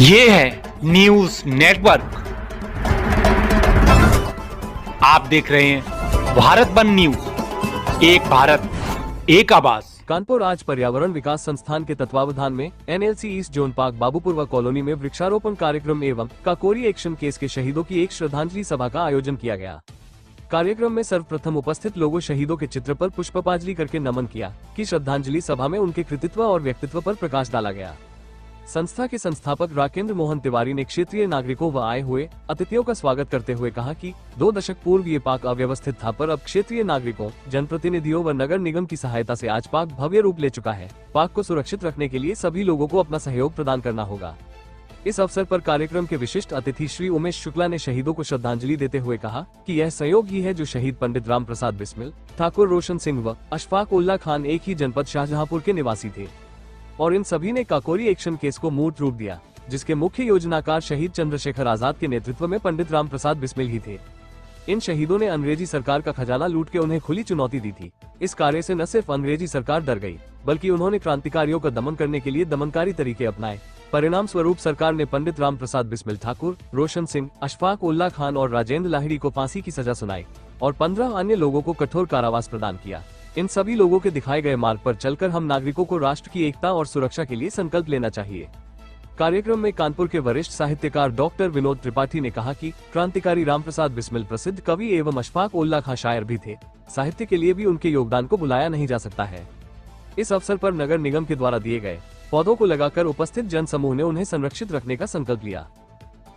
ये है news network. आप देख रहे हैं भारत बंद न्यूज, एक भारत एक आवाज। कानपुर आज पर्यावरण विकास संस्थान के तत्वावधान में NLC east zone park Babupurwa colony में वृक्षारोपण कार्यक्रम एवं काकोरी एक्शन केस के शहीदों की एक श्रद्धांजलि सभा का आयोजन किया गया। कार्यक्रम में सर्वप्रथम उपस्थित लोगों शहीदों के चित्र पर पुष्पपांजलि करके नमन किया कि श्रद्धांजलि सभा में उनके कृतित्व और व्यक्तित्व पर प्रकाश डाला गया। संस्था के संस्थापक राकेंद्र मोहन तिवारी ने क्षेत्रीय नागरिकों व आए हुए अतिथियों का स्वागत करते हुए कहा कि 2 दशक पूर्व ये पार्क अव्यवस्थित था, पर अब क्षेत्रीय नागरिकों, जनप्रतिनिधियों व नगर निगम की सहायता से आज पार्क भव्य रूप ले चुका है। पार्क को सुरक्षित रखने के लिए सभी लोगों को अपना सहयोग प्रदान करना होगा। इस अवसर पर कार्यक्रम के विशिष्ट अतिथि श्री उमेश शुक्ला ने शहीदों को श्रद्धांजलि देते हुए कहा कि यह संयोग ही है जो शहीद पंडित राम प्रसाद बिस्मिल, ठाकुर रोशन सिंह व अशफाक उल्ला खान एक ही जनपद शाहजहांपुर के निवासी थे और इन सभी ने काकोरी एक्शन केस को मूर्त रूप दिया, जिसके मुख्य योजनाकार शहीद चंद्रशेखर आजाद के नेतृत्व में पंडित राम प्रसाद बिस्मिल ही थे। इन शहीदों ने अंग्रेजी सरकार का खजाना लूट के उन्हें खुली चुनौती दी थी। इस कार्य से न सिर्फ अंग्रेजी सरकार डर गई, बल्कि उन्होंने क्रांतिकारियों का दमन करने के लिए दमनकारी तरीके अपनाए। परिणाम स्वरूप सरकार ने पंडित राम प्रसाद बिस्मिल, ठाकुर रोशन सिंह, अशफाक उल्ला खान और राजेंद्र लाहिड़ी को फांसी की सजा सुनाई और 15 अन्य लोगों को कठोर कारावास प्रदान किया। इन सभी लोगों के दिखाए गए मार्ग पर चलकर हम नागरिकों को राष्ट्र की एकता और सुरक्षा के लिए संकल्प लेना चाहिए। कार्यक्रम में कानपुर के वरिष्ठ साहित्यकार डॉक्टर विनोद त्रिपाठी ने कहा कि क्रांतिकारी रामप्रसाद बिस्मिल प्रसिद्ध कवि एवं अशफाक उल्ला खां शायर भी थे। साहित्य के लिए भी उनके योगदान को भुलाया नहीं जा सकता है। इस अवसर पर नगर निगम के द्वारा दिए गए पौधों को लगाकर उपस्थित जन समूह ने उन्हें संरक्षित रखने का संकल्प लिया।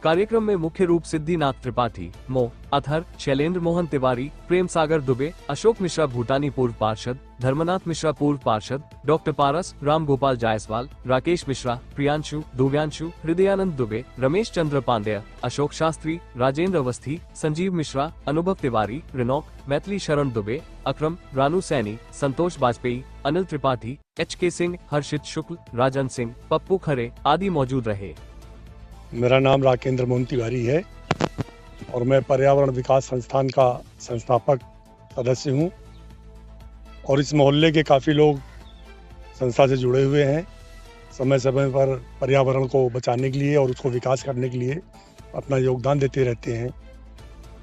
कार्यक्रम में मुख्य रूप सिद्धिनाथ त्रिपाठी, मो अथर, शैलेंद्र मोहन तिवारी, प्रेम सागर दुबे, अशोक मिश्रा भूटानी पूर्व पार्षद, धर्मनाथ मिश्रा पूर्व पार्षद, डॉक्टर पारस, राम गोपाल जायसवाल, राकेश मिश्रा, प्रियांशु, दिव्यांशु, हृदयानंद दुबे, रमेश चंद्र पांडेय, अशोक शास्त्री, राजेंद्र अवस्थी, संजीव मिश्रा, अनुभव तिवारी, रिनोक, मैथिली शरण दुबे, अक्रम, रानू सैनी, संतोष बाजपेयी, अनिल त्रिपाठी, HK सिंह, हर्षित शुक्ल, राजन सिंह, पप्पू खरे आदि मौजूद रहे। मेरा नाम राकेंद्र मोहन तिवारी है और मैं पर्यावरण विकास संस्थान का संस्थापक सदस्य हूं और इस मोहल्ले के काफ़ी लोग संस्था से जुड़े हुए हैं। समय समय पर पर्यावरण को बचाने के लिए और उसको विकास करने के लिए अपना योगदान देते रहते हैं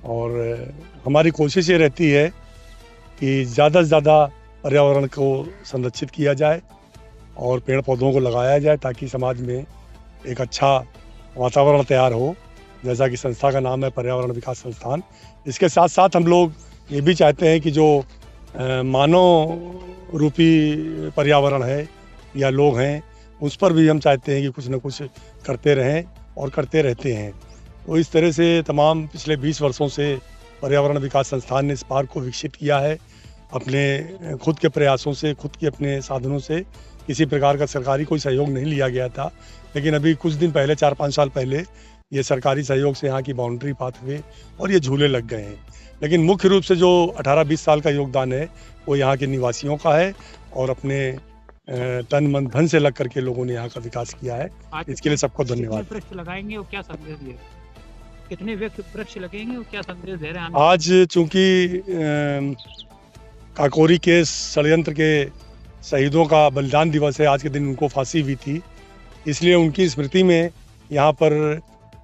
और हमारी कोशिश ये रहती है कि ज़्यादा से ज़्यादा पर्यावरण को संरक्षित किया जाए और पेड़ पौधों को लगाया जाए ताकि समाज में एक अच्छा वातावरण तैयार हो। जैसा कि संस्था का नाम है पर्यावरण विकास संस्थान, इसके साथ साथ हम लोग ये भी चाहते हैं कि जो मानव रूपी पर्यावरण है या लोग हैं उस पर भी हम चाहते हैं कि कुछ न कुछ करते रहें और करते रहते हैं। तो इस तरह से तमाम पिछले 20 वर्षों से पर्यावरण विकास संस्थान ने इस पार्क को विकसित किया है अपने खुद के प्रयासों से, खुद के अपने साधनों से। किसी प्रकार का सरकारी कोई सहयोग नहीं लिया गया था, लेकिन अभी कुछ दिन पहले 4-5 साल पहले ये सरकारी सहयोग से यहाँ की बाउंड्री पाथवे और ये झूले लग गए हैं। लेकिन मुख्य रूप से जो 18-20 साल का योगदान है वो यहाँ के निवासियों का है और अपने तन मन धन से लग करके लोगों ने यहाँ का विकास किया है। इसके लिए सबको धन्यवाद। वृक्ष लगाएंगे और क्या संदेश दिए, कितने वृक्ष लगेंगे और क्या संदेश दे रहे हैं? आज चूंकि काकोरी के षड्यंत्र के शहीदों का बलिदान दिवस है, आज के दिन उनको फांसी हुई थी, इसलिए उनकी स्मृति में यहाँ पर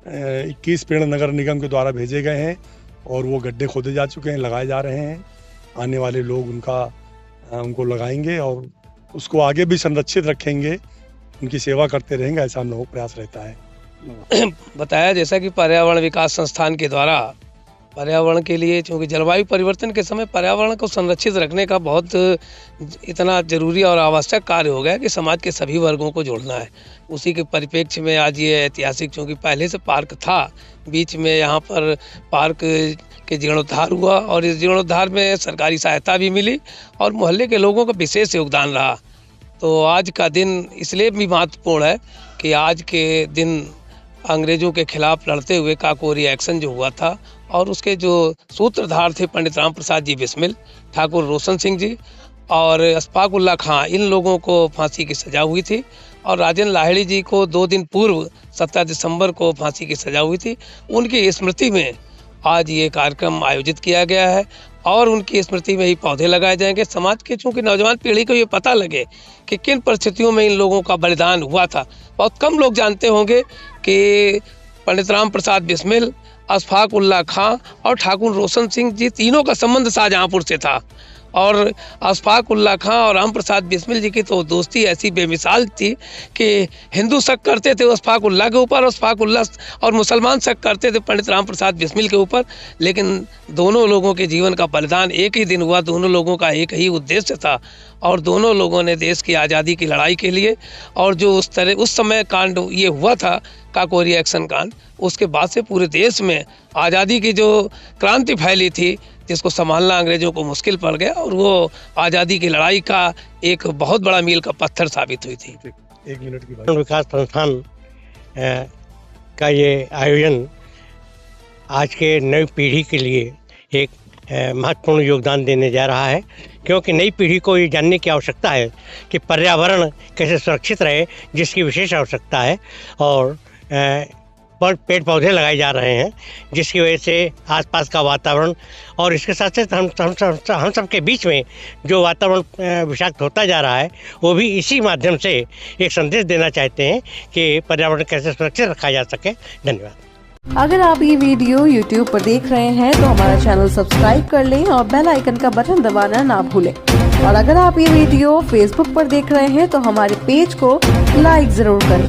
21 पेड़ नगर निगम के द्वारा भेजे गए हैं और वो गड्ढे खोदे जा चुके हैं, लगाए जा रहे हैं। आने वाले लोग उनको लगाएंगे और उसको आगे भी संरक्षित रखेंगे, उनकी सेवा करते रहेंगे, ऐसा हम लोगों का प्रयास रहता है। बताया जैसा कि पर्यावरण विकास संस्थान के द्वारा पर्यावरण के लिए, क्योंकि जलवायु परिवर्तन के समय पर्यावरण को संरक्षित रखने का बहुत इतना जरूरी और आवश्यक कार्य हो गया कि समाज के सभी वर्गों को जोड़ना है। उसी के परिप्रेक्ष्य में आज ये ऐतिहासिक, क्योंकि पहले से पार्क था, बीच में यहाँ पर पार्क के जीर्णोद्धार हुआ और इस जीर्णोद्धार में सरकारी सहायता भी मिली और मोहल्ले के लोगों का विशेष योगदान रहा। तो आज का दिन इसलिए भी महत्वपूर्ण है कि आज के दिन अंग्रेजों के खिलाफ लड़ते हुए काकोरी एक्शन जो हुआ था और उसके जो सूत्रधार थे पंडित राम प्रसाद जी बिस्मिल, ठाकुर रोशन सिंह जी और अशफाक उल्ला खां, इन लोगों को फांसी की सज़ा हुई थी और राजेंद्र लाहिड़ी जी को 2 दिन पूर्व 17 दिसंबर को फांसी की सज़ा हुई थी। उनकी स्मृति में आज ये कार्यक्रम आयोजित किया गया है और उनकी स्मृति में ही पौधे लगाए जाएंगे। समाज के चूँकि नौजवान पीढ़ी को ये पता लगे कि किन परिस्थितियों में इन लोगों का बलिदान हुआ था। बहुत कम लोग जानते होंगे कि पंडित राम प्रसाद बिस्मिल, अशफाक उल्लाह खां और ठाकुर रोशन सिंह जी तीनों का संबंध शाहजहाँपुर से था। और अशफाक उल्लाह खां और राम प्रसाद बिस्मिल जी की तो दोस्ती ऐसी बेमिसाल थी कि हिंदू शक करते थे अशफाक उल्लाह के ऊपर, अशफाक उल्लाह और मुसलमान शक करते थे पंडित राम प्रसाद बिस्मिल के ऊपर। लेकिन दोनों लोगों के जीवन का बलिदान एक ही दिन हुआ, दोनों लोगों का एक ही उद्देश्य था और दोनों लोगों ने देश की आज़ादी की लड़ाई के लिए, और जो उस समय कांड ये हुआ था काकोरी एक्शन कांड, उसके बाद से पूरे देश में आज़ादी की जो क्रांति फैली थी जिसको संभालना अंग्रेजों को मुश्किल पड़ गया, और वो आज़ादी की लड़ाई का एक बहुत बड़ा मील का पत्थर साबित हुई थी। 1 मिनट की बात। विकास संस्थान का ये आयोजन आज के नई पीढ़ी के लिए एक महत्वपूर्ण योगदान देने जा रहा है, क्योंकि नई पीढ़ी को ये जानने की आवश्यकता है कि पर्यावरण कैसे सुरक्षित रहे, जिसकी विशेष आवश्यकता है। और पेड़ पौधे लगाए जा रहे हैं जिसकी वजह से आसपास का वातावरण, और इसके साथ साथ हम सब के बीच में जो वातावरण विषाक्त होता जा रहा है, वो भी इसी माध्यम से एक संदेश देना चाहते हैं कि पर्यावरण कैसे सुरक्षित रखा जा सके। धन्यवाद। अगर आप ये वीडियो YouTube पर देख रहे हैं तो हमारा चैनल सब्सक्राइब कर लें और बेल आइकन का बटन दबाना ना भूलें। और अगर आप ये वीडियो Facebook पर देख रहे हैं तो हमारे पेज को लाइक जरूर करें।